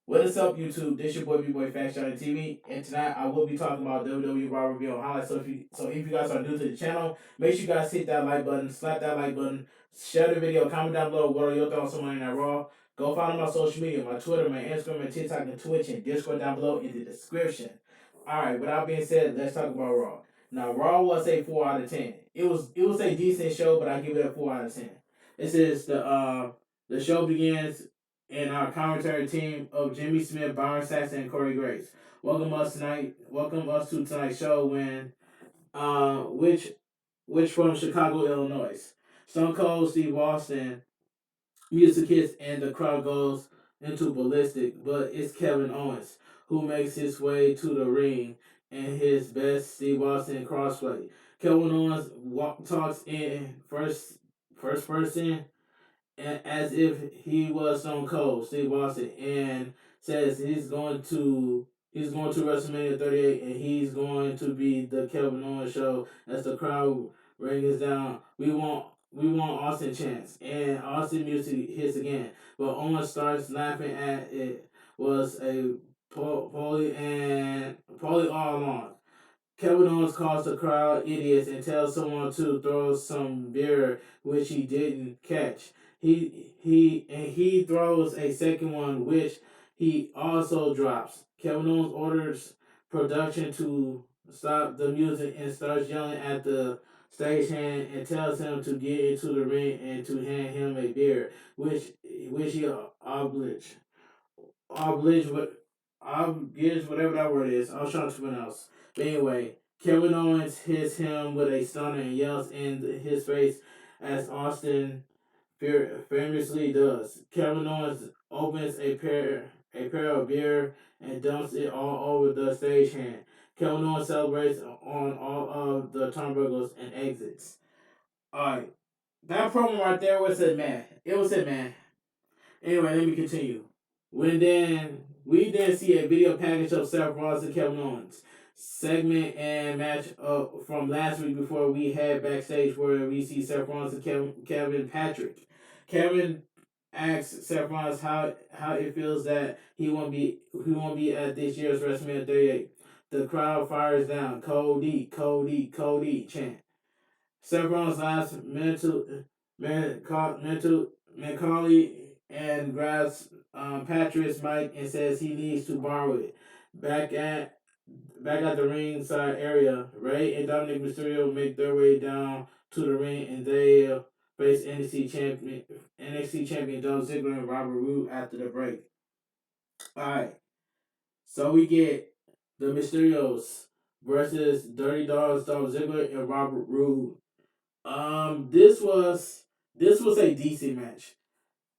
What is up, YouTube? This your boy bigboyfactsjonnytv, and tonight I will be talking about WWE Raw Review highlights. So if you guys are new to the channel, make sure you guys hit that like button, slap that like button, share the video, comment down below what are your thoughts on Monday Night Raw. Go follow my social media, my Twitter, my Instagram, my TikTok, and Twitch, and Discord down below in the description. All right. Without being said, let's talk about Raw. Now, Raw was a 4 out of 10. It was a decent show, but I give it a 4 out of 10. This is the show begins and our commentary team of Jimmy Smith, Byron Saxton, and Corey Grace. Welcome us to tonight's show when which from Chicago, Illinois. Stone Cold Steve Austin music hits and the crowd goes into ballistic, but it's Kevin Owens who makes his way to the ring and his best Steve Austin crossplay. Kevin Owens talks in first person and as if he was Stone Cold Steve Austin, and says he's going to WrestleMania 38 and he's going to be the Kevin Owens show as the crowd rings down. We want Austin chants and Austin music hits again, but Owens starts laughing at it was a poly all along. Kevin Owens calls the crowd idiots and tells someone to throw some beer, which he didn't catch. He throws a second one, which he also drops. Kevin Owens orders production to stop the music and starts yelling at the stagehand and tells him to get into the ring and to hand him a beer, which he oblige what gives whatever that word is. I was trying to pronounce. But anyway, Kevin Owens hits him with a stunner and yells in his face as Austin famously does. Kevin Owens opens a pair of beer and dumps it all over the stagehand. Kevin Owens celebrates on all of the turnbuckles and exits. Alright. That promo right there was a man. It was a man. Anyway, let me continue. We then see a video package of Seth Rollins and Kevin Owens segment and match from last week before we head backstage where we see Seth Rollins and Kevin Patrick. Kevin asks Seth Rollins how it feels that he won't be at this year's WrestleMania 38. The crowd fires down Cody, Cody, Cody chant. Seth Rollins laughs Macaulay and grabs Patrick's mic and says he needs to borrow it. Back at back at the ringside area, Ray and Dominic Mysterio make their way down to the ring and they face NXT champion Dolph Ziggler and Robert Roode after the break. All right, so we get the Mysterios versus Dirty Dogs Dolph Ziggler and Robert Roode. This was a decent match.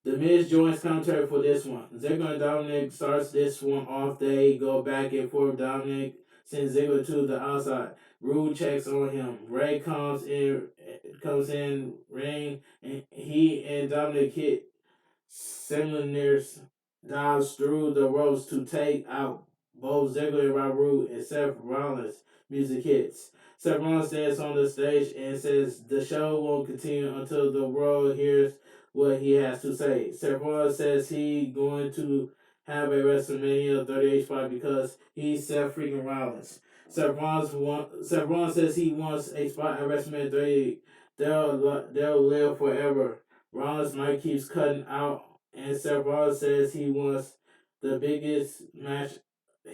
The Miz joins commentary for this one. Ziggler and Dominic starts this one off. They go back and forth. Dominic sends Ziggler to the outside. Rude checks on him. Ray comes in ring, and he and Dominic hit similar dives through the ropes to take out both Ziggler and Robert and Seth Rollins. Music hits. Seth Rollins stands on the stage and says the show won't continue until the world hears what he has to say. Seth Rollins says he's going to have a WrestleMania 38 spot because he's Seth freaking Rollins. Seth Rollins says he wants a spot at WrestleMania 38. They'll live forever. Rollins' mic keeps cutting out, and Seth Rollins says he wants the biggest match.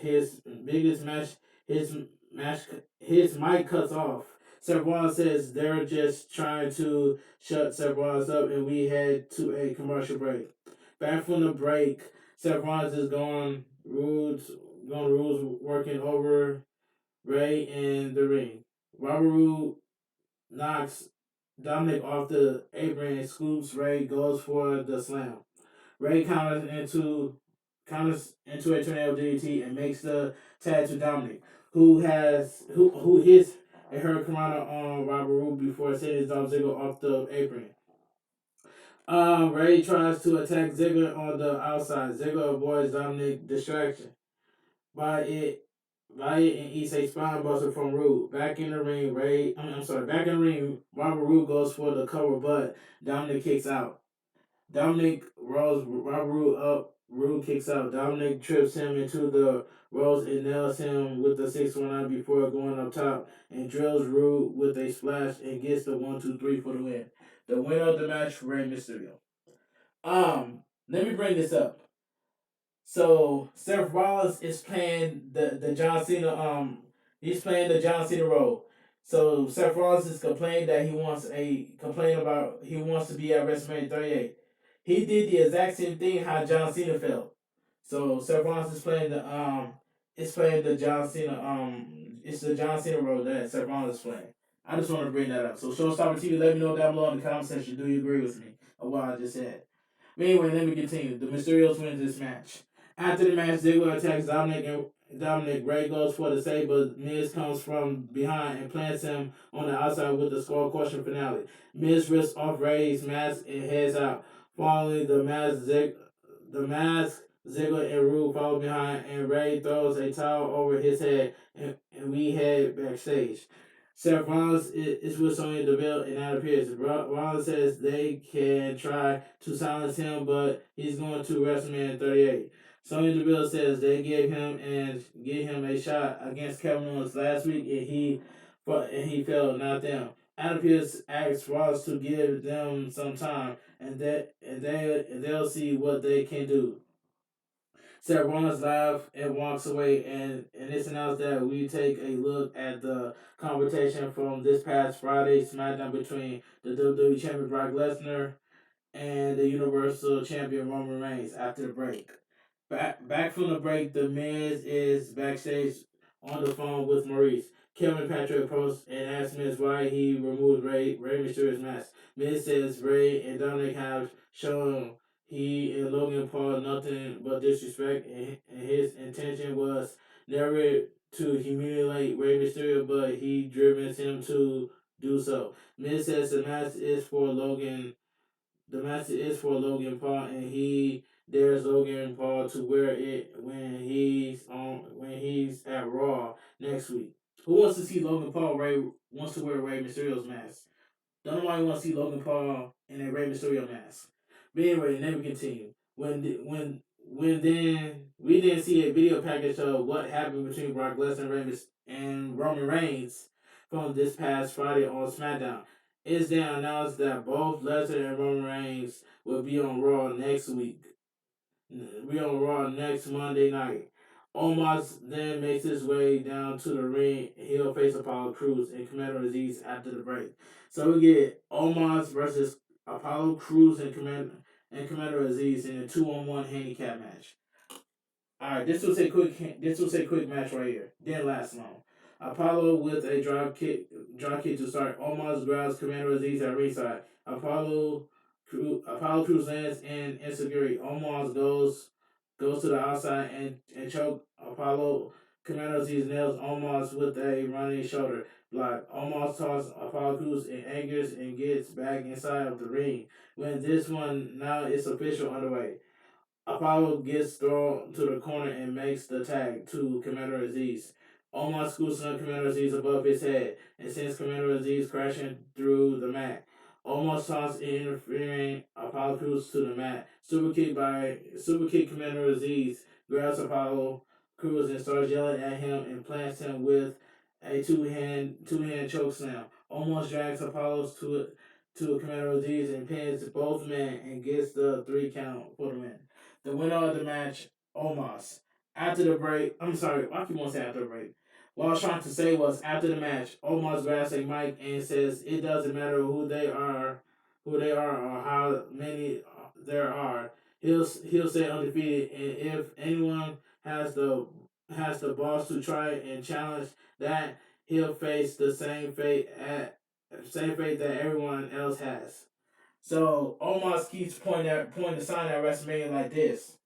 His biggest match. His match. His mic cuts off. Seth Rollins says they're just trying to shut Seth Rollins up, and we head to a commercial break. Back from the break, Seth Rollins is going Rude's working over Ray in the ring. Robert Roode knocks Dominic off the apron and scoops Ray, goes for the slam. Ray counters into a tornado DDT and makes the tag to Dominic, who hits a hurricanrana on Robert Roode before sending Dolph Ziggler off the apron. Ray tries to attack Ziggler on the outside. Ziggler avoids Dominic distraction by it and eats a spine buster from Roode. Back in the ring, Robert Roode goes for the cover, but Dominic kicks out. Dominic rolls Robert Roode up Rude kicks out. Dominic trips him into the ropes and nails him with the 619 before going up top and drills Rude with a splash and gets the 1, 2, 3 for the win. The winner of the match, Rey Mysterio. Let me bring this up. So Seth Rollins is playing the John Cena he's playing the John Cena role. So Seth Rollins is complaining that he wants to be at WrestleMania 38. He did the exact same thing how John Cena felt. So Seth Rollins is playing the John Cena it's the John Cena role that Seth Rollins is playing. I just want to bring that up. So Showstopper TV, let me know down below in the comment section. Do you agree with me of what I just said? But anyway, let me continue. The Mysterios wins this match. After the match, Ziggler attacks Dominic and Dominic. Ray goes for the save, but Miz comes from behind and plants him on the outside with the skull crushing finale. Miz rips off Ray's mask and heads out. Following the mask, Ziggler and Rude follow behind, and Ray throws a towel over his head, and we head backstage. Seth Rollins is with Sonya Deville and that appears. Rollins says they can try to silence him, but he's going to WrestleMania 38. Sonya Deville says they gave him a shot against Kevin Owens last week, and he failed, not them. Adam Pearce asks Rollins to give them some time, and they'll see what they can do. Seth Rollins laughs and walks away, and it's announced that we take a look at the confrontation from this past Friday's SmackDown between the WWE Champion Brock Lesnar and the Universal Champion Roman Reigns after the break. Back from the break, The Miz is backstage on the phone with Maurice. Kevin Patrick approaches and asks Miz why he removed Rey Mysterio's mask. Miz says Rey and Dominic have shown he and Logan Paul nothing but disrespect, and his intention was never to humiliate Rey Mysterio, but he driven him to do so. Miz says the message is for Logan Paul, and he dares Logan Paul to wear it when he's at Raw next week. Who wants to see Logan Paul wants to wear Rey Mysterio's mask? Don't nobody want to see Logan Paul in a Rey Mysterio mask. But anyway, let me continue. When then we didn't see a video package of what happened between Brock Lesnar and Roman Reigns from this past Friday on SmackDown. It's then announced that both Lesnar and Roman Reigns will be on Raw next week. We on Raw next Monday night. Omos then makes his way down to the ring. He'll face Apollo Crews and Commander Aziz after the break. So we get Omos versus Apollo Crews and Commander Aziz in a 2-on-1 handicap match. Alright, this was a quick match right here. Didn't last long. Apollo with a drop kick to start. Omos grabs Commander Aziz at ringside. Apollo Crews lands in insecurity. Omos goes to the outside and choke Apollo. Commander Aziz nails Omos with a running shoulder block. Omos tosses Apollo Crews in angers and gets back inside of the ring. When this one now is official underway. Apollo gets thrown to the corner and makes the tag to Commander Aziz. Omar scoots on Commander Aziz above his head and sends Commander Aziz crashing through the mat. Omar tosses interfering Apollo Crews to the mat. Super kick Commander Aziz grabs Apollo Crews and starts yelling at him and plants him with a two hand choke slam. Almost drags Apollo to Commander Aziz and pins both men and gets the 3 count for the win. The winner of the match, Omos. After the break, I'm sorry, I keep on saying after the break. What I was trying to say was after the match, Omos grabs a mic and says it doesn't matter who they are or how many there are. He'll stay undefeated, and if anyone has the balls to try and challenge that, he'll face the same fate that everyone else has. So Omos keeps pointing the sign at WrestleMania like this.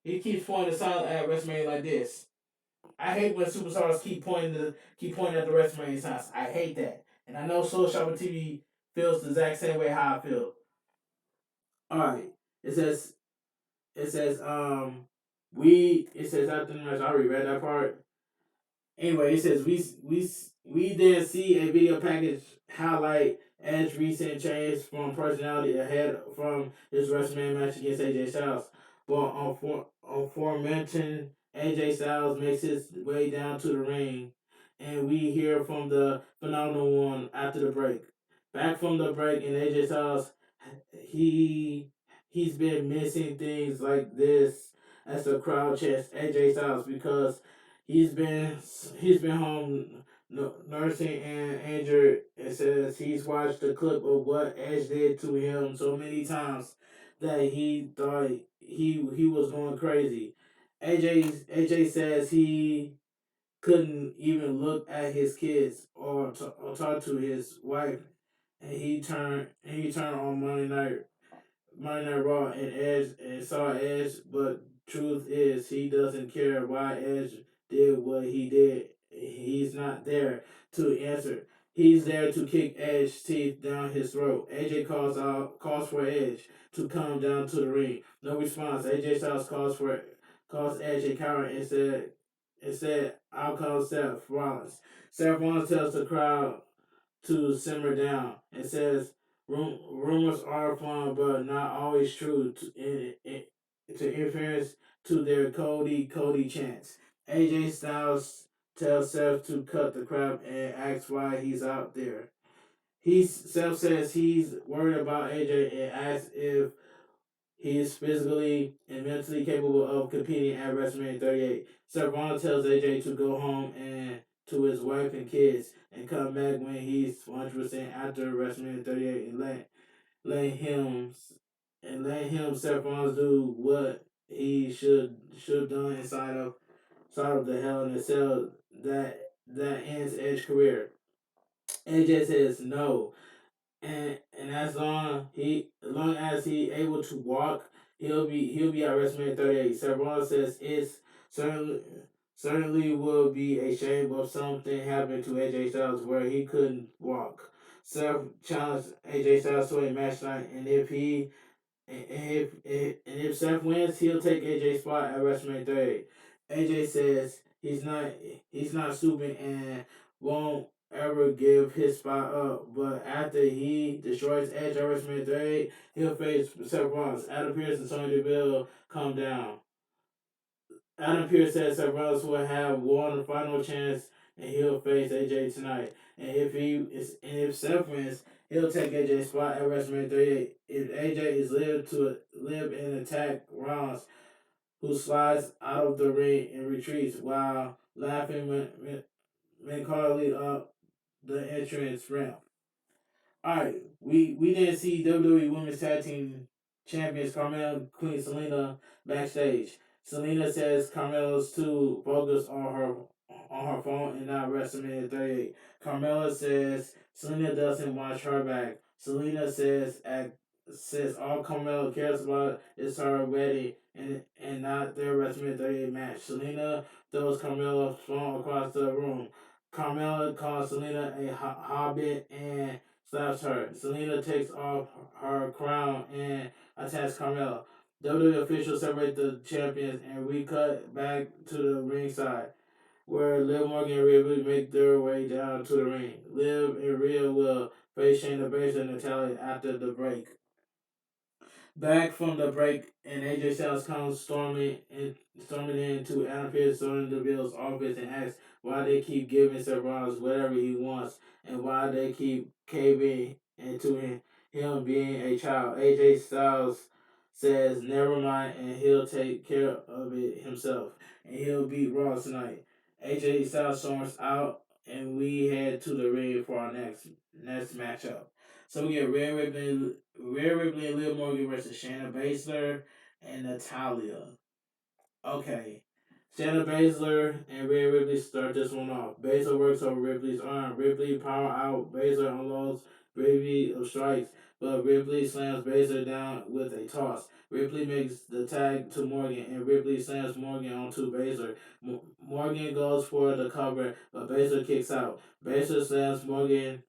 He keeps pointing the sign at WrestleMania like this. I hate when superstars keep pointing at the WrestleMania signs. I hate that, and I know Soul Shopper TV feels the exact same way how I feel. All right, it says it says it says after the match. I already read that part. Anyway, it says we then see a video package highlight Edge's recent change from personality ahead from his WrestleMania match against AJ Styles. But aforementioned AJ Styles makes his way down to the ring, and we hear from the phenomenal one after the break. Back from the break, and AJ Styles, he he's been missing things like this as the crowd chants AJ Styles because he's been he's been home nursing and injured. It says he's watched the clip of what Edge did to him so many times that he thought he was going crazy. AJ says he couldn't even look at his kids or talk to his wife, and he turned on Monday Night Raw and Edge and saw Edge, but truth is he doesn't care why Edge did what he did. He's not there to answer. He's there to kick Edge's teeth down his throat. AJ calls for Edge to come down to the ring. No response. AJ Styles calls Edge a coward and said I'll call Seth Rollins. Seth Rollins tells the crowd to simmer down and says rumors are fun but not always true to interference to their Cody chants. AJ Styles tells Seth to cut the crap and asks why he's out there. Seth says he's worried about AJ and asks if he is physically and mentally capable of competing at WrestleMania 38. Seth Rollins tells AJ to go home and to his wife and kids and come back when he's 100% after WrestleMania 38 let him let him Seth Rollins do what he should have done inside of the Hell in a Cell that ends Edge's career. AJ says no, and as long as he able to walk, he'll be at WrestleMania 38. Seth Rollins says it's certainly certainly will be a shame if something happened to AJ Styles where he couldn't walk. Seth challenged AJ Styles to a match tonight, and if Seth wins, he'll take AJ's spot at WrestleMania 38. AJ says he's not stupid and won't ever give his spot up. But after he destroys Edge at WrestleMania 38, he'll face Seth Rollins. Adam Pearce and Sonya Deville come down. Adam Pearce says Seth Rollins will have one final chance and he'll face AJ tonight. And if Seth wins, he'll take AJ's spot at WrestleMania 38. If AJ is live and attack Rollins, who slides out of the ring and retreats while laughing mechanically up the entrance ramp. All right, we didn't see WWE Women's Tag Team Champions Carmella Queen Selena backstage. Selena says Carmella's too focused on her phone and not WrestleMania 38. Carmella says Selena doesn't watch her back. Selena says all Carmella cares about is her wedding and not their WrestleMania 38 match. Selena throws Carmella's phone across the room. Carmella calls Selena a hobbit and slaps her. Selena takes off her crown and attacks Carmella. WWE officials separate the champions, and we cut back to the ringside, where Liv Morgan and Rhea Ripley make their way down to the ring. Liv and Rhea will face Shayna Baszler and Natalya after the break. Back from the break, and AJ Styles comes storming into Adam Pearce Sonya Deville's office and asks why they keep giving Seth Rollins whatever he wants and why they keep caving into him being a child. AJ Styles says never mind and he'll take care of it himself and he'll beat Raw tonight. AJ Styles storms out and we head to the ring for our next matchup. So we get Rhea Ripley and Liv Morgan versus Shayna Baszler and Natalya. Okay. Shayna Baszler and Rhea Ripley start this one off. Baszler works over Ripley's arm. Ripley power out. Baszler unloads Ripley of strikes, but Ripley slams Baszler down with a toss. Ripley makes the tag to Morgan, and Ripley slams Morgan onto Baszler. Morgan goes for the cover, but Baszler kicks out. Baszler slams Morgan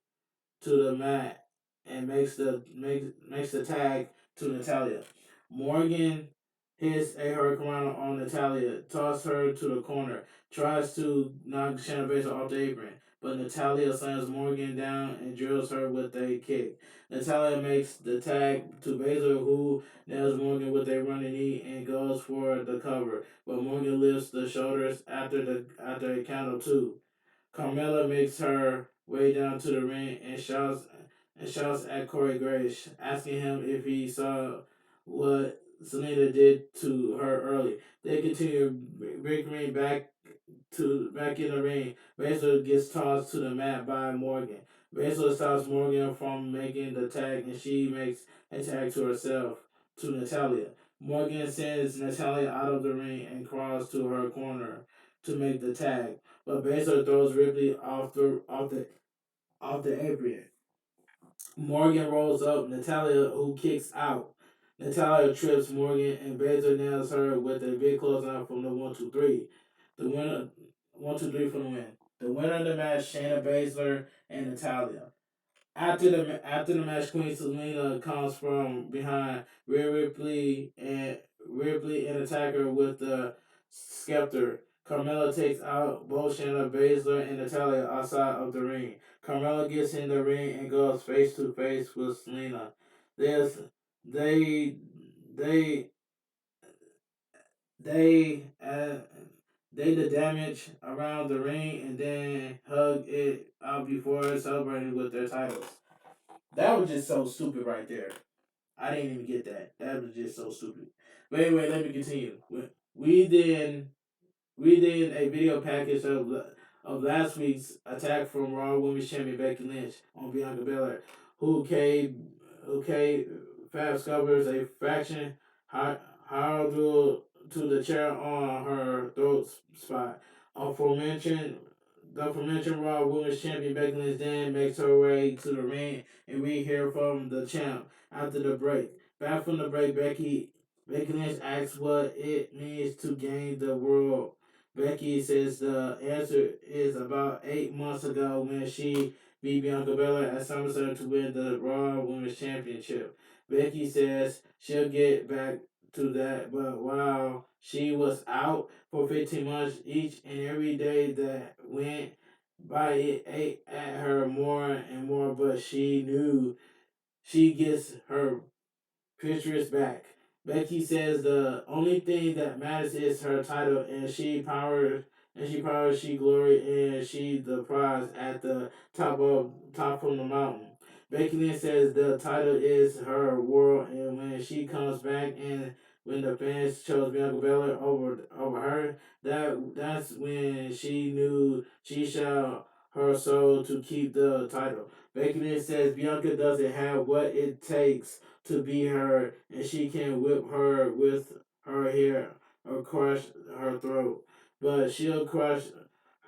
to the mat and makes the tag to Natalya. Morgan hits a hurricanrana on Natalya, tosses her to the corner, tries to knock Shayna Baszler off the apron, but Natalia slams Morgan down and drills her with a kick. Natalia makes the tag to Baszler, who nails Morgan with a running knee and goes for the cover, but Morgan lifts the shoulders after a count of two. Carmella makes her way down to the ring and shouts at Corey Graves, asking him if he saw what Selena did to her early. They continue bickering back in the ring. Baszler gets tossed to the mat by Morgan. Baszler stops Morgan from making the tag, and she makes a tag to herself to Natalia. Morgan sends Natalia out of the ring and crawls to her corner to make the tag, but Baszler throws Ripley off the apron. Morgan rolls up Natalia, who kicks out. Natalia trips Morgan, and Baszler nails her with a big clothesline from the 1-2-3. The winner 1-2-3 for the win. The winner of the match, Shayna Baszler and Natalia. After the match, Queen Selena comes from behind Ripley and attack her with the scepter. Carmella takes out both Shayna Baszler and Natalia outside of the ring. Carmella gets in the ring and goes face to face with Selena. There's they they they they the damage around the ring and then hug it out before celebrating with their titles. That was just so stupid right there. I didn't even get that. That was just so stupid. But anyway, let me continue. We then we did a video package of last week's attack from Raw Women's Champion Becky Lynch on Bianca Belair, who came fast covers a fraction how to the chair on her throat spot. Aforementioned the aforementioned Raw Women's Champion Becky Lynch then makes her way to the ring, and we hear from the champ after the break. Back from the break, Becky Lynch asks what it means to gain the world. Becky says the answer is about 8 months ago when she beat Bianca Belair at SummerSlam to win the Raw Women's Championship. Becky says she'll get back to that, but while she was out for 15 months, each and every day that went by it ate at her more and more, but she knew she gets her picture is back. Becky says the only thing that matters is her title, she powers, she glory, and she the prize at the top from the mountain. Becky Lynch says the title is her world, and when she comes back and when the fans chose Bianca Belair over her, that's when she knew she shall her soul to keep the title. Becky Lynch says Bianca doesn't have what it takes to be her, and she can whip her with her hair or crush her throat. But she'll crush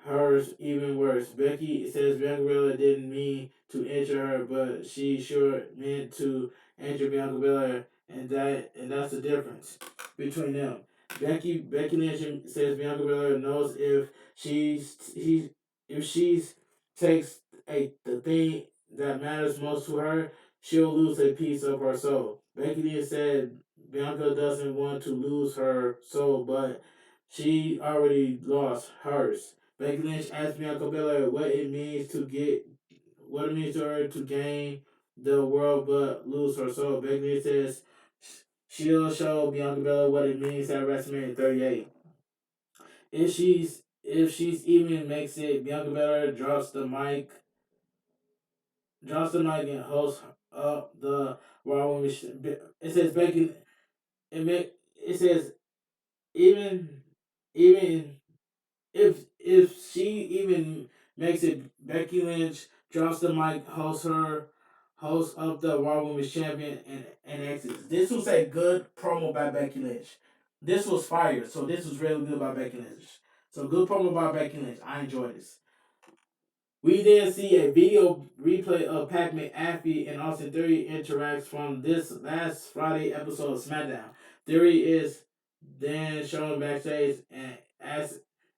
hers even worse. Becky says Bianca Belair didn't mean to injure her, but she sure meant to injure Bianca Belair, and that's the difference between them. Becky Lynch says Bianca Belair knows if she's takes the thing that matters most to her, she'll lose a piece of her soul. Becky Lynch said Bianca doesn't want to lose her soul, but she already lost hers. Becky Lynch asked Bianca Belair what it means to her to gain the world but lose her soul. Becky Lynch says she'll show Bianca Belair what it means at WrestleMania 38. If she's even makes it, Bianca Belair drops the mic and hosts up the Raw Women's. It says Becky. It says even even if she even makes it, Becky Lynch drops the mic, hosts up the Raw Women's Champion and exits. This was a good promo by Becky Lynch. This was fire. So this was really good by Becky Lynch. So good promo by Becky Lynch. I enjoyed this. We then see a video replay of Pac McAfee and Austin Theory interacts from this last Friday episode of SmackDown. Theory is then shown backstage and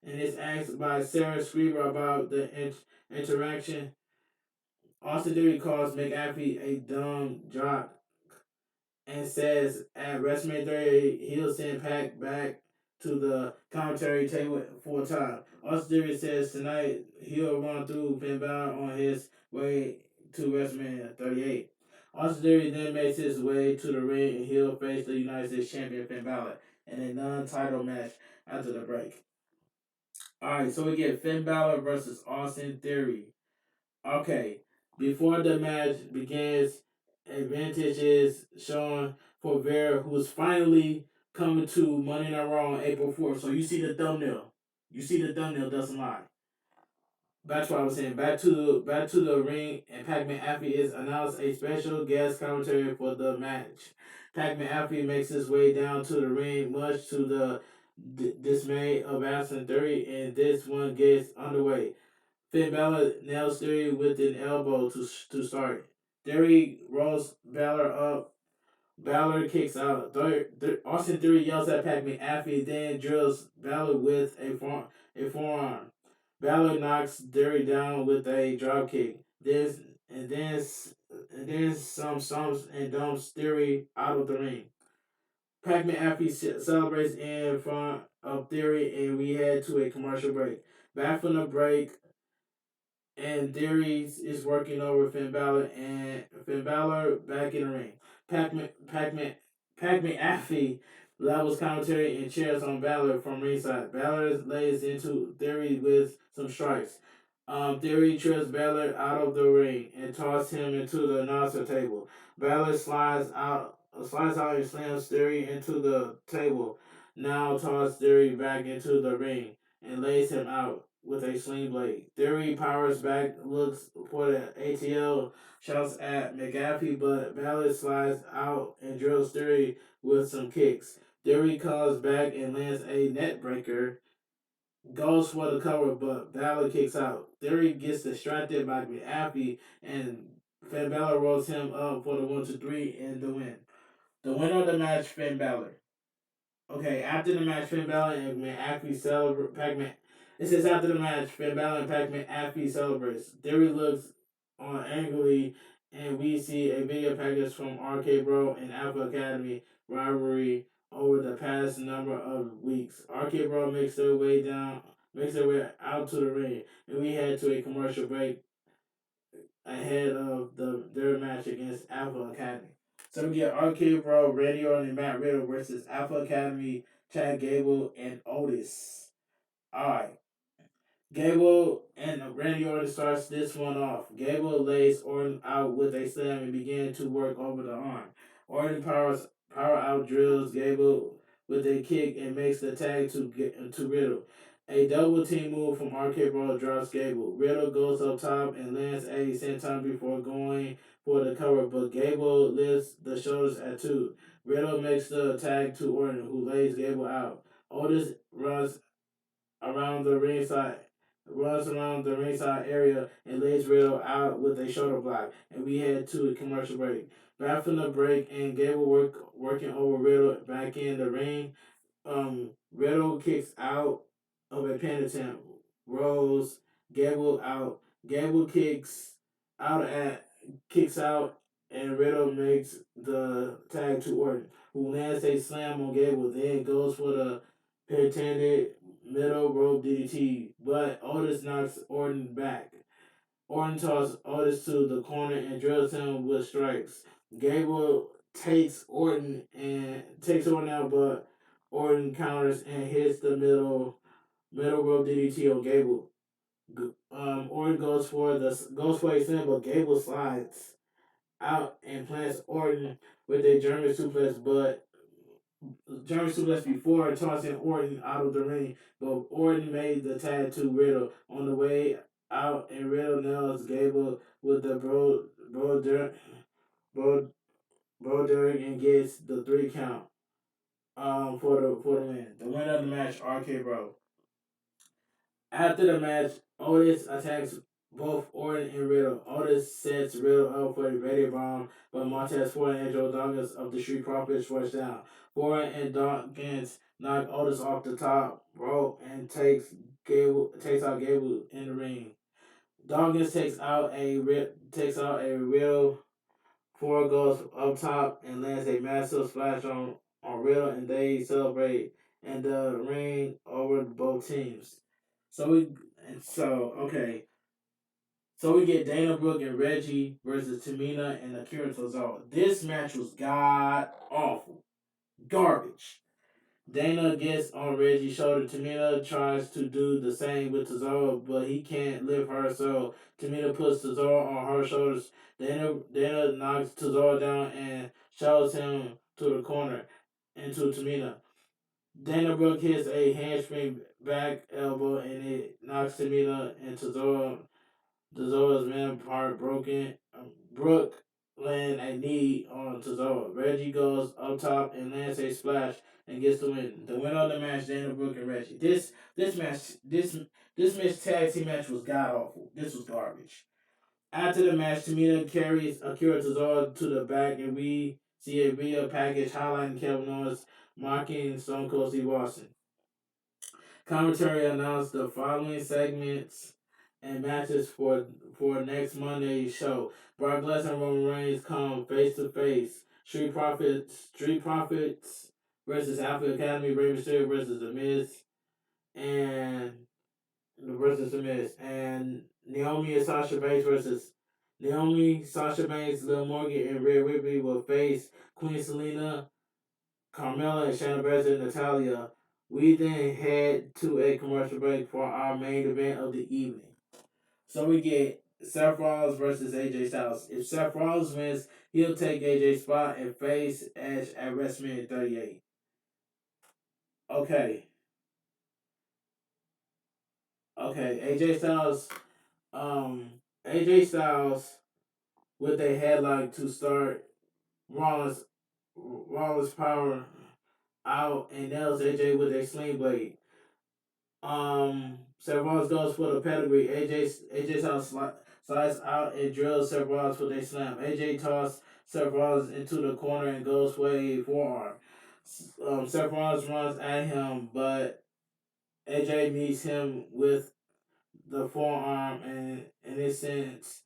is asked by Sarah Screever about the interaction. Austin Theory calls McAfee a dumb jock and says at WrestleMania 30 he'll send Pac back to the commentary table full time. Austin Theory says tonight he'll run through Finn Balor on his way to WrestleMania 38. Austin Theory then makes his way to the ring and he'll face the United States Champion Finn Balor in a non-title match after the break. Alright, so we get Finn Balor versus Austin Theory. Okay, before the match begins, advantage is shown for Veer, who's finally coming to Monday Night Raw on April 4th. So you see the thumbnail. You see the thumbnail doesn't lie. Back to what I was saying. Back to the ring, and Pac McAfee is announced a special guest commentary for the match. Pac McAfee makes his way down to the ring, much to the dismay of Austin Theory, and this one gets underway. Finn Balor nails Theory with an elbow to start. Theory rolls Balor up. Balor kicks out. Austin Theory yells at Pac McAfee, then drills Balor with a forearm. Balor knocks Theory down with a dropkick. And then and then some stomps and dumps Theory out of the ring. Pac McAfee celebrates in front of Theory, and we head to a commercial break. Back from the break, and Theories is working over Finn Balor, and Finn Balor back in the ring. Pac Pac McAfee levels commentary and cheers on Balor from ringside. Balor lays into Theory with some strikes. Theory trips Balor out of the ring and tosses him into the announcer table. Balor slides out and slams Theory into the table. Now tosses Theory back into the ring and lays him out with a sling blade. Theory powers back, looks for the ATL, shouts at McAfee, but Balor slides out and drills Theory with some kicks. Theory comes back and lands a net breaker, goes for the cover, but Balor kicks out. Theory gets distracted by McAfee, and Finn Balor rolls him up for the 1, 2, 3 and the win. The winner of the match, Finn Balor. Okay, after the match, Finn Balor and McAfee celebrate. It says after the match, Finn Balor and Pac McAfee celebrates. Theory looks on angrily, and we see a video package from RK Bro and Alpha Academy rivalry over the past number of weeks. RK Bro makes their way out to the ring, and we head to a commercial break ahead of their match against Alpha Academy. So we get RK Bro, Randy Orton, and Matt Riddle versus Alpha Academy, Chad Gable, and Otis. Alright. Gable and Randy Orton starts this one off. Gable lays Orton out with a slam and begins to work over the arm. Orton power out drills Gable with a kick and makes the tag to Riddle. A double team move from RK Bro drops Gable. Riddle goes up top and lands a senton before going for the cover, but Gable lifts the shoulders at 2. Riddle makes the tag to Orton, who lays Gable out. Otis around the ringside runs around the ringside area and lays Riddle out with a shoulder block, and we head to a commercial break. Back from the break, and Gable working over Riddle back in the ring. Riddle kicks out of a pin attempt, rolls Gable out. Gable kicks out, and Riddle makes the tag to Orton, who lands a slam on Gable, then goes for the pretended middle rope DDT, but Otis knocks Orton back. Orton tosses Otis to the corner and drills him with strikes. Gable takes Orton out, but Orton counters and hits the middle rope DDT on Gable. Orton goes for a spin, but Gable slides out and plants Orton with a German suplex before tossing Orton out of the ring, but Orton made the tag to Riddle on the way out, and Riddle nails Gable with the bro, Derek and gets the 3 count for the win. The winner of the match, RK Bro. After the match, Otis attacks both Orton and Riddle. Otis sets Riddle up for a radio bomb, but Montez Ford and Joe Dawkins of the Street Profits rush down. Ford and Dawkins knock Otis off the top rope and takes out Gable in the ring. Dawkins takes out a Riddle. Ford goes up top and lands a massive splash on Riddle, and they celebrate and the reign over both teams. So we and so okay. So we get Dana Brooke and Reggie versus Tamina and Akira Tozawa. This match was god awful, garbage. Dana gets on Reggie's shoulder. Tamina tries to do the same with Tozawa, but he can't lift her, so Tamina puts Tozawa on her shoulders. Dana knocks Tozawa down and shoves him to the corner into Tamina. Dana Brooke hits a handspring back elbow and it knocks Tamina and Tozawa's man part broken. Brooke land a knee on Tozawa. Reggie goes up top and lands a splash and gets the win. The winner of the match, Dana Brooke and Reggie. This match tag team match was god awful. This was garbage. After the match, Tamina carries Akira Tozawa to the back and we see a video package highlighting Kevin Owens mocking Stone Cold Steve Austin. Commentary announced the following segments and matches for next Monday's show. Brock Lesnar and Roman Reigns come face to face. Street Profits versus Alpha Academy. Rey Mysterio versus The Miz and and Naomi, Sasha Banks, Lil Morgan, and Rhea Ripley will face Queen Selena, Carmella, and Shayna Baszler and Natalia. We then head to a commercial break for our main event of the evening. So we get Seth Rollins versus AJ Styles. If Seth Rollins wins, he'll take AJ's spot and face Edge at WrestleMania 38. Okay. Okay. AJ Styles with a headlock to start Rollins power out and nails AJ with a sling blade. Seth Rollins goes for the pedigree. AJ slides out and drills Seth Rollins with a slam. AJ tosses Seth Rollins into the corner and goes for a forearm. Seth Rollins runs at him, but AJ meets him with the forearm and it sends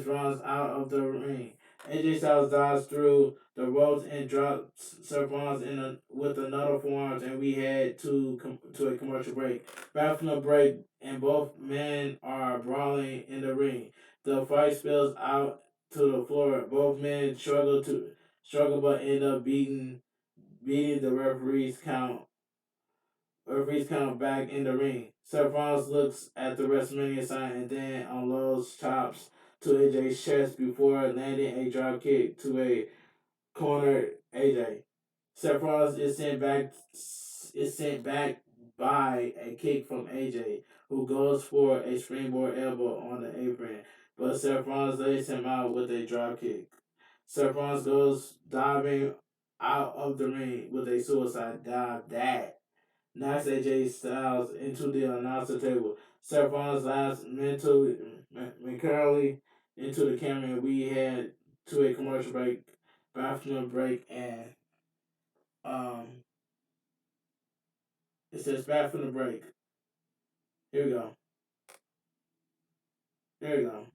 Rollins out of the ring. AJ Styles dives through the ropes and drops Seth Rollins with another forearm, and we head to a commercial break. Back from the break, and both men are brawling in the ring. The fight spills out to the floor. Both men struggle but end up beating the referees count back in the ring. Seth Rollins looks at the WrestleMania sign and then unloads chops to AJ's chest before landing a drop kick to a corner AJ. Seth Rollins is sent back by a kick from AJ, who goes for a springboard elbow on the apron, but Seth Rollins lays him out with a drop kick. Seth Rollins goes diving out of the ring with a suicide dive that knocks AJ Styles into the announcer table. Seth Rollins laughs mentality into the camera, and we head to a commercial break, bathroom break, and um, it says bathroom break. Here we go. There we go.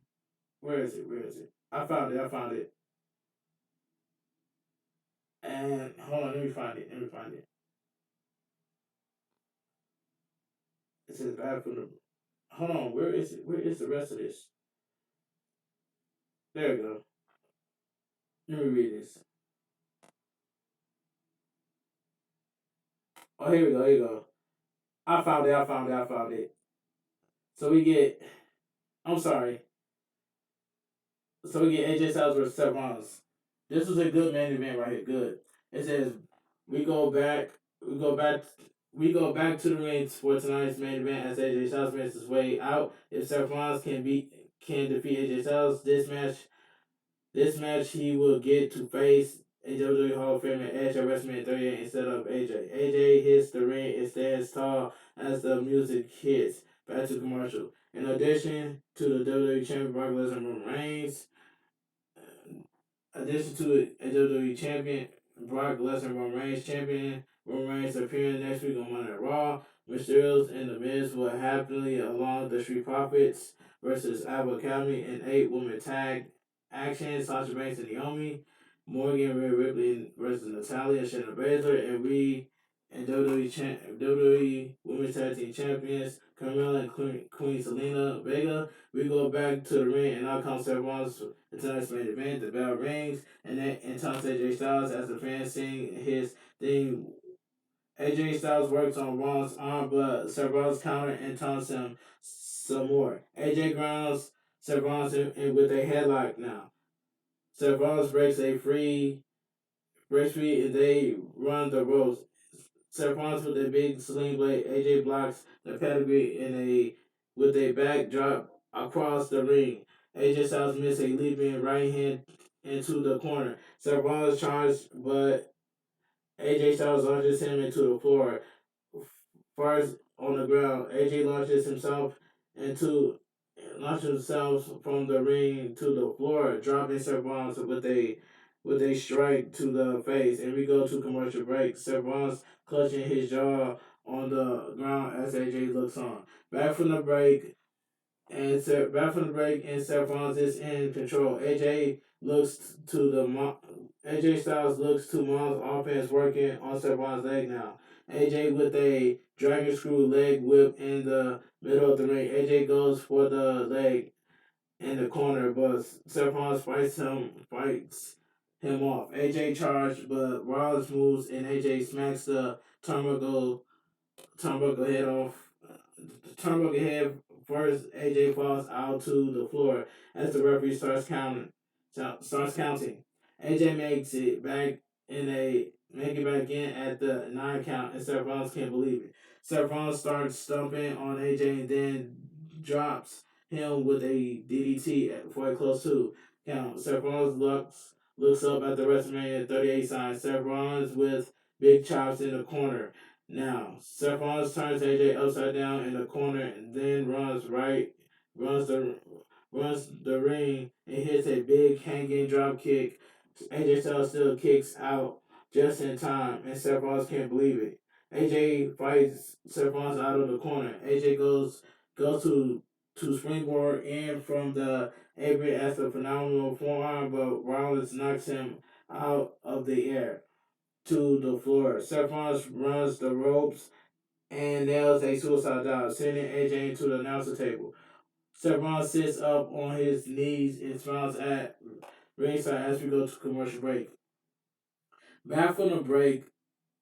Where is it? Where is it? I found it. I found it. And hold on, let me find it. Let me find it. It says bathroom. Hold on, where is it? Where is the rest of this? There we go. Let me read this. Oh, here we go. Here we go. I found it. I found it. I found it. So we get. I'm sorry. So we get AJ Styles versus Seth Rollins. This was a good main event right here. Good. It says we go back. We go back. We go back to the ring for tonight's main event as AJ Styles makes his way out. If Seth Rollins can defeat AJ Styles this match he will get to face a WWE Hall of Famer Edge at WrestleMania 38 instead of AJ. AJ hits the ring and stands tall as the music hits. Back to commercial. In addition to the WWE Champion Brock Lesnar and Roman Reigns, addition to it, a WWE Champion Brock Lesnar, Roman Reigns Champion. Roman Reigns appearing next week on Monday Night Raw. Mysterios and The Miz will happily along the Street Profits versus Alpha Academy in 8-woman tag action. Sasha Banks and Naomi. Morgan Rhea Ripley versus Natalia and Shayna Baszler. and WWE Women's Tag Team Champions, Carmella and Queen Selena Vega. We go back to the ring, and out comes Seth Rollins in tonight's main event. The bell rings, and taunts AJ Styles as the fans sing his theme. AJ Styles works on Rollins' arm, but Seth Rollins counter and taunts him some more. AJ grounds Seth Rollins in with a headlock now. Seth Rollins breaks free, and they run the ropes. Seth Rollins with a big sling blade. AJ blocks the pedigree in a with a backdrop across the ring. AJ Styles misses a leaping right hand into the corner. Seth Rollins charges, but AJ Styles launches him into the floor. First on the ground, AJ into launches himself from the ring to the floor, dropping Seth Rollins with a strike to the face. And we go to commercial break. Seth Rollins clutching his jaw on the ground as AJ looks on. Back from the break, and Seth Rollins is in control. AJ Styles looks to Mom's offense working on Seth Rollins' leg now. AJ with a dragon screw leg whip in the middle of the ring. AJ goes for the leg in the corner, but Seth Rollins fights him off. AJ charged, but Rollins moves and AJ smacks the turnbuckle head off. Turnbuckle head first. AJ falls out to the floor as the referee starts counting. AJ makes it back make it back in at the 9 count, and Seth Rollins can't believe it. Seth Rollins starts stumping on AJ and then drops him with a DDT for a close 2 count. Seth Rollins looks up at the WrestleMania 38 sign. Seth Rollins with big chops in the corner. Now, Seth Rollins turns AJ upside down in the corner and then runs the runs the ring and hits a big hanging drop kick. AJ Styles still kicks out just in time, and Seth Rollins can't believe it. AJ fights Seth Rollins out of the corner. AJ goes to springboard in from the apron as a phenomenal forearm, but Rollins knocks him out of the air to the floor. Seth Rollins runs the ropes and nails a suicide dive, sending AJ into the announcer table. Seth Rollins sits up on his knees and smiles at ringside as we go to commercial break. Back from the break,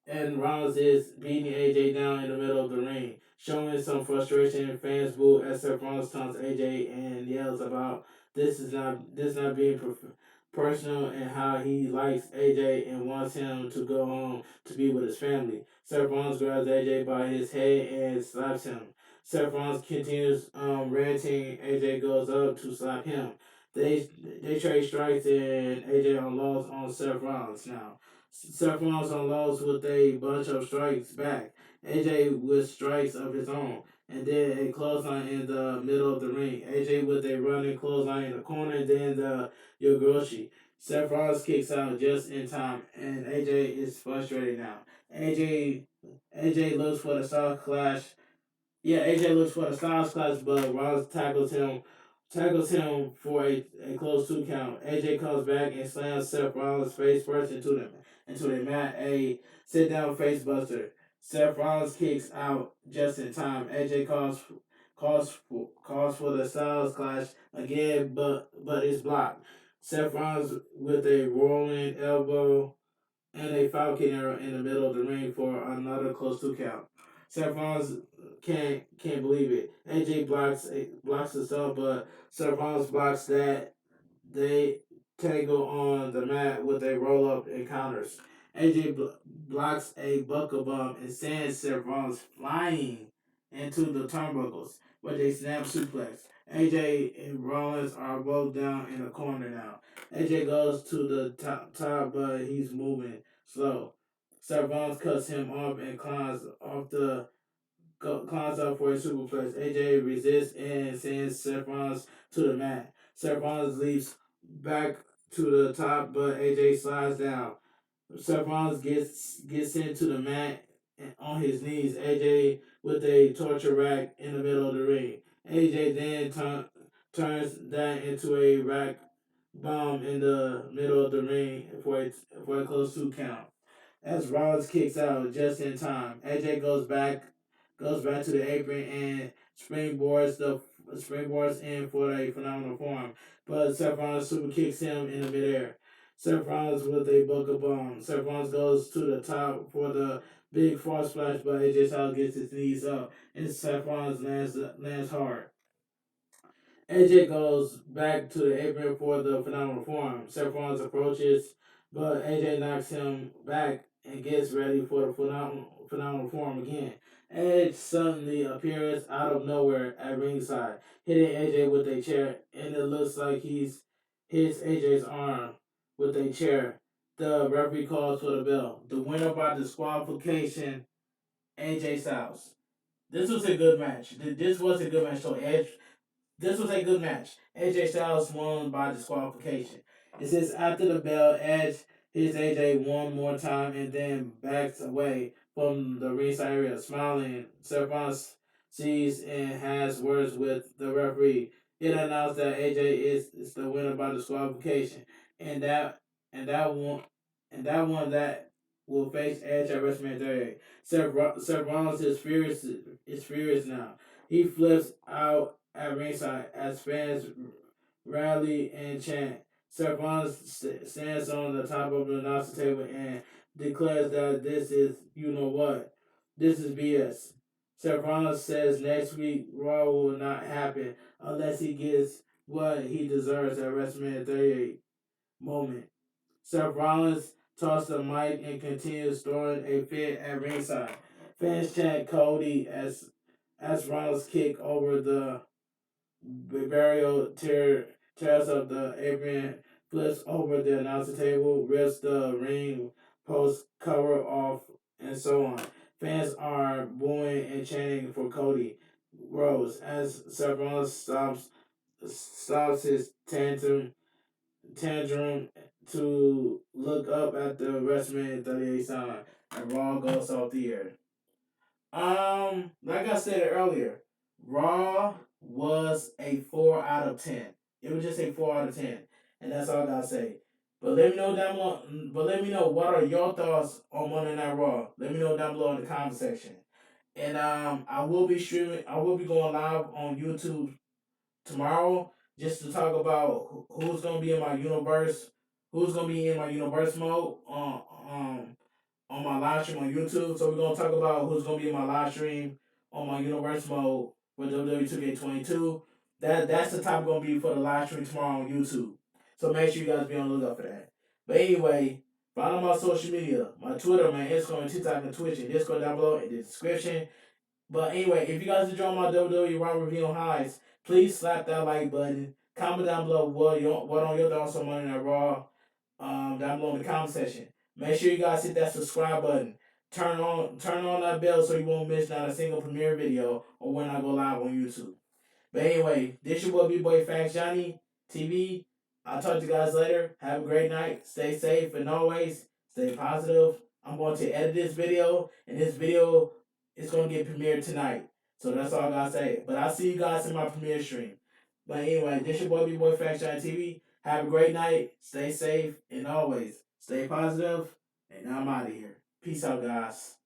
and Rollins is beating AJ down in the middle of the ring, showing some frustration. Fans boo as Seth Rollins taunts AJ and yells about this not being personal and how he likes AJ and wants him to go home to be with his family. Seth Rollins grabs AJ by his head and slaps him. Seth Rollins continues ranting. AJ goes up to slap him. They trade strikes and AJ unloads on Seth Rollins now. Seth Rollins unloads with a bunch of strikes back. AJ with strikes of his own. And then a clothesline in the middle of the ring. AJ with a running clothesline in the corner. And then the Yogoshi. Seth Rollins kicks out just in time. And AJ is frustrated now. AJ looks for the South Clash. Yeah, AJ looks for the Styles Clash, but Rollins tackles him for a close 2 count. AJ comes back and slams Seth Rollins face first into the mat, a sit down face buster. Seth Rollins kicks out just in time. AJ calls for the Styles Clash again, but it's blocked. Seth Rollins with a rolling elbow and a Falcon arrow in the middle of the ring for another close 2 count. Seth Rollins can't believe it. AJ blocks the stuff, but Seth Rollins blocks that. They tangle on the mat with a roll up and counters. AJ blocks a buckle bump and sends Seth Rollins flying into the turnbuckles with a snap suplex. AJ and Rollins are both down in the corner now. AJ goes to the top, but he's moving slow. Seth Rollins cuts him off and climbs up for a superplex. AJ resists and sends Seth Rollins to the mat. Seth Rollins leaps back to the top, but AJ slides down. Seth Rollins gets into the mat on his knees. AJ with a torture rack in the middle of the ring. AJ then turns that into a rack bomb in the middle of the ring for a close 2 count. as Rollins kicks out just in time. AJ goes back to the apron and springboards in for a phenomenal form. But Seth Rollins super kicks him in the midair. Seth Rollins with a bucket bomb. Seth Rollins goes to the top for the big frog splash, but AJ Styles gets his knees up and Seth Rollins lands hard. AJ goes back to the apron for the phenomenal form. Seth Rollins approaches, but AJ knocks him back and gets ready for the phenomenal form again. Edge suddenly appears out of nowhere at ringside, hitting AJ with a chair, and it looks like he's hits AJ's arm with a chair. The referee calls for the bell. The winner by disqualification, AJ Styles. This was a good match. This was a good match. So Edge this was a good match. AJ Styles won by disqualification. It says after the bell, Edge hits AJ one more time and then backs away from the ringside area, smiling. Seth Rollins sees and has words with the referee. It announced that AJ is the winner by disqualification, and that one that will face Edge at WrestleMania 38. Seth Rollins is furious now. He flips out at ringside as fans rally and chant. Seth Rollins stands on the top of the announcer table and declares that this is, you know what, this is BS. Seth Rollins says next week Raw will not happen unless he gets what he deserves at WrestleMania 38 moment. Seth Rollins tossed the mic and continues throwing a fit at ringside. Fans chant Cody as Rollins kick over the burial tears up the apron, flips over the announcer table, rips the ring post cover off, and so on. Fans are booing and chanting for Cody Rhodes as Seth Rollins stops his tantrum to look up at the WrestleMania 38 sign, and Raw goes off the air. Like I said earlier, Raw was a 4 out of 10. It was just a 4 out of 10, and that's all I gotta say. But let me know down below. But let me know what are your thoughts on Monday Night Raw. Let me know down below in the comment section. And I will be streaming. I will be going live on YouTube tomorrow just to talk about who's gonna be in my universe, who's gonna be in my universe mode. On my live stream on YouTube. So we're gonna talk about who's gonna be in my live stream on my universe mode for WWE 2K22. That's the topic gonna be for the live stream tomorrow on YouTube. So make sure you guys be on the lookout for that. But anyway, follow my social media, my Twitter, my Instagram, TikTok, and Twitch, and Discord down below in the description. But anyway, if you guys enjoy my WWE Raw review on highs, please slap that like button. Comment down below what on your thoughts on Monday Night Raw. Down below in the comment section. Make sure you guys hit that subscribe button. Turn on that bell so you won't miss not a single premiere video or when I go live on YouTube. But anyway, this your boy B-Boy Facts Johnny TV. I'll talk to you guys later. Have a great night. Stay safe and always stay positive. I'm going to edit this video, and this video is going to get premiered tonight. So that's all I gotta say. But I'll see you guys in my premiere stream. But anyway, this your boy B-Boy Facts Johnny TV. Have a great night. Stay safe and always stay positive. And I'm out of here. Peace out, guys.